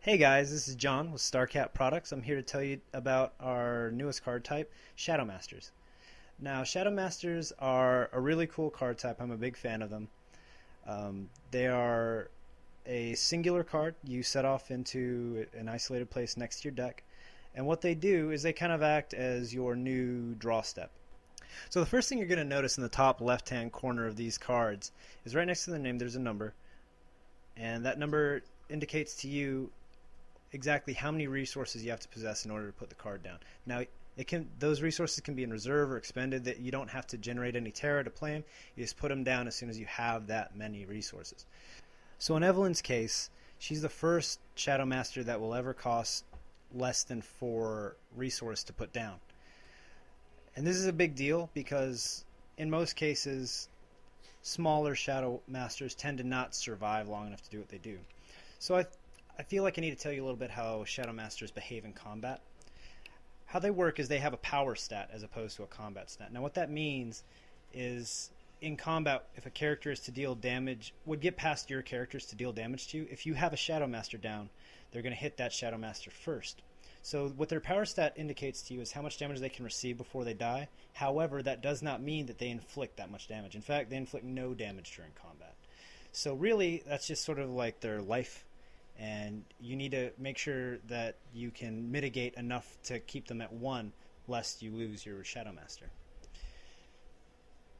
Hey guys, this is John with StarCat Products. I'm here to tell you about our newest card type, Shadow Masters. Now, Shadow Masters are a really cool card type. I'm a big fan of them. They are a singular card you set off into an isolated place next to your deck. And what they do is they kind of act as your new draw step. So the first thing you're going to notice in the top left-hand corner of these cards is right next to the name there's a number. And that number indicates to you exactly how many resources you have to possess in order to put the card down. Now, those resources can be in reserve or expended. That you don't have to generate any terror to play them. You just put them down as soon as you have that many resources. So in Evelyn's case, she's the first Shadow Master that will ever cost less than 4 resources to put down. And this is a big deal because in most cases, smaller Shadow Masters tend to not survive long enough to do what they do. So I feel like I need to tell you a little bit how Shadow Masters behave in combat. How they work is they have a power stat as opposed to a combat stat. Now what that means is in combat, if a character is to deal damage, would get past your characters to deal damage to you, if you have a Shadow Master down, they're going to hit that Shadow Master first. So what their power stat indicates to you is how much damage they can receive before they die. However, that does not mean that they inflict that much damage. In fact, they inflict no damage during combat. So really, that's just sort of like their life. And you need to make sure that you can mitigate enough to keep them at 1, lest you lose your Shadow Master.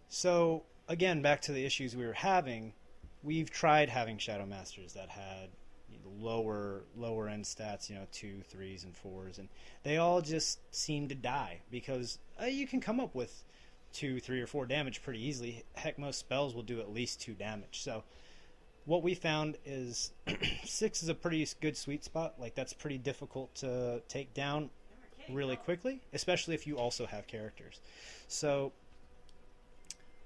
So, again, back to the issues we were having, we've tried having Shadow Masters that had lower end stats, 2, 3s, and 4s, and they all just seem to die because you can come up with 2, 3, or 4 damage pretty easily. Heck, most spells will do at least 2 damage. So what we found is 6 is a pretty good sweet spot. Like, that's pretty difficult to take down really quickly, especially if you also have characters. So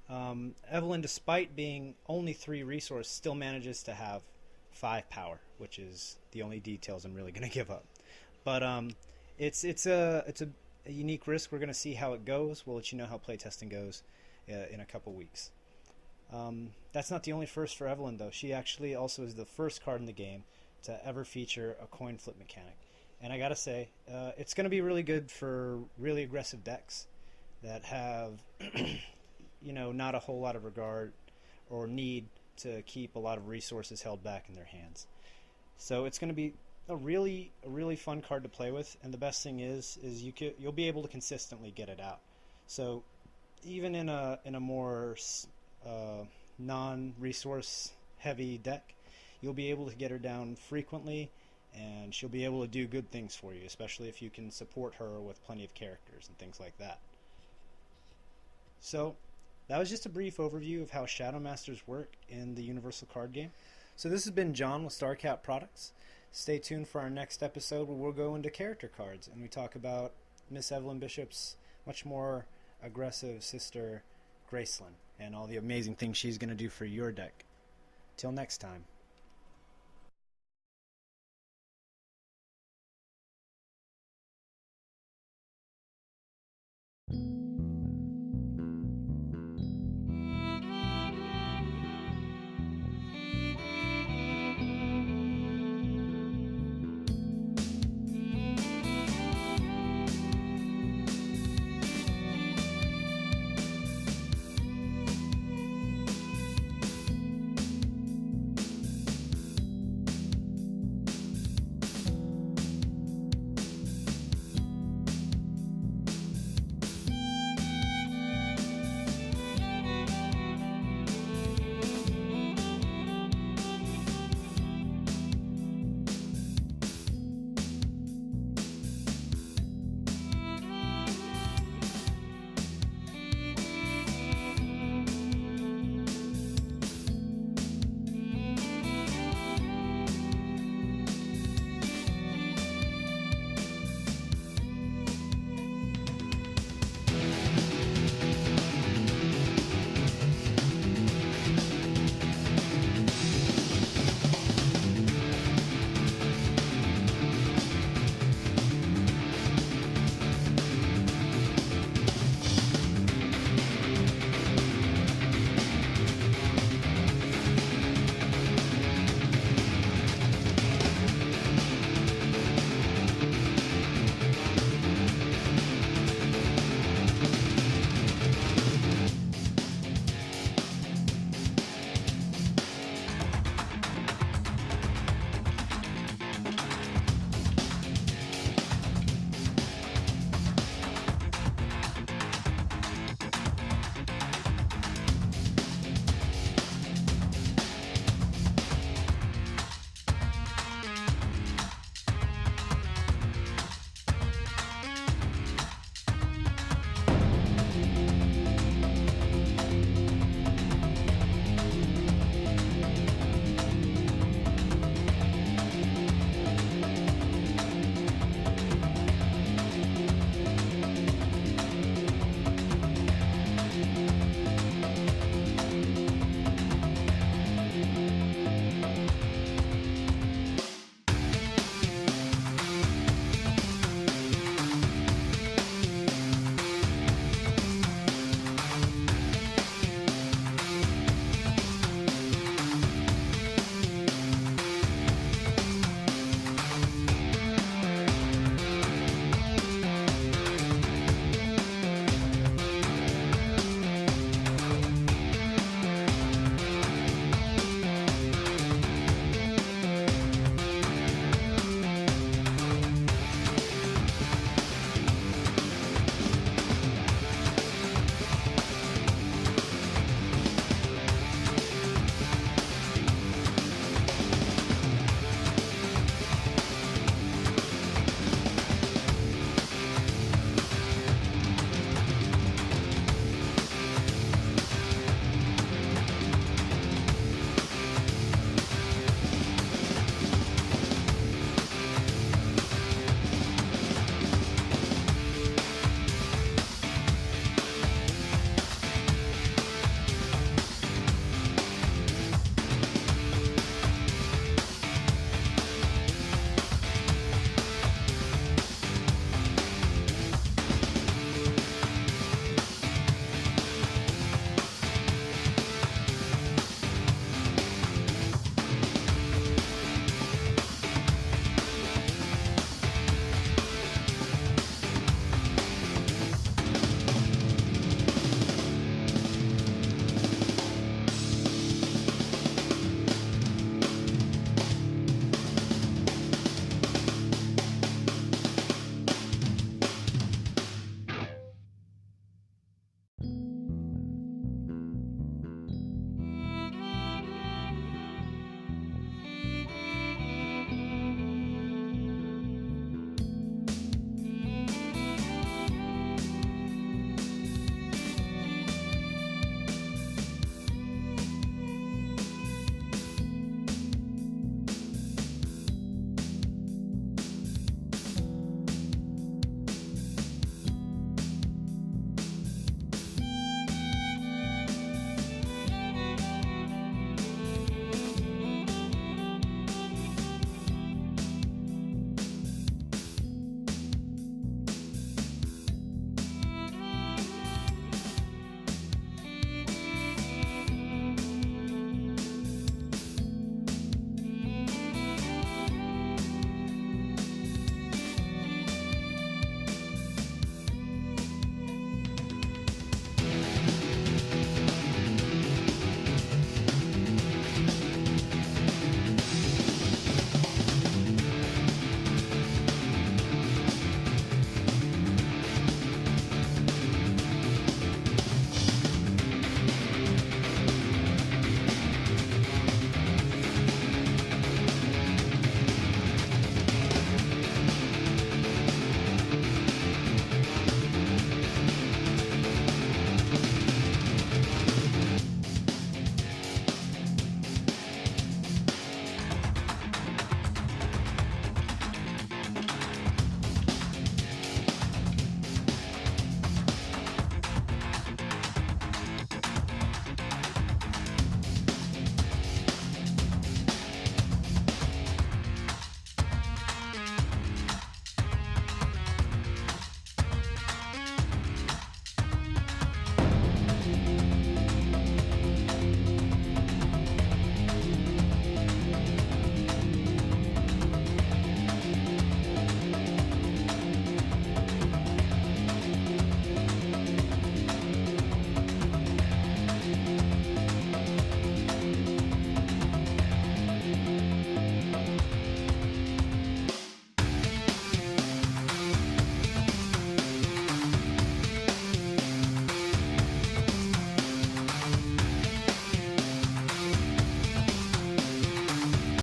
Evelyn, despite being only 3 resource, still manages to have 5 power, which is the only details I'm really going to give up. But it's a unique risk. We're going to see how it goes. We'll let you know how playtesting goes in a couple weeks. That's not the only first for Evelyn, though. She actually also is the first card in the game to ever feature a coin flip mechanic. And I gotta say, it's going to be really good for really aggressive decks that have, not a whole lot of regard or need to keep a lot of resources held back in their hands. So it's going to be a really fun card to play with. And the best thing is you'll be able to consistently get it out. So even in a more non-resource heavy deck, you'll be able to get her down frequently, and she'll be able to do good things for you, especially if you can support her with plenty of characters and things like that. So that was just a brief overview of how Shadow Masters work in the Universal card game. So this has been John with StarCat Products. Stay tuned for our next episode where we'll go into character cards and we talk about Miss Evelyn Bishop's much more aggressive sister Gracelyn and all the amazing things she's going to do for your deck. Till next time.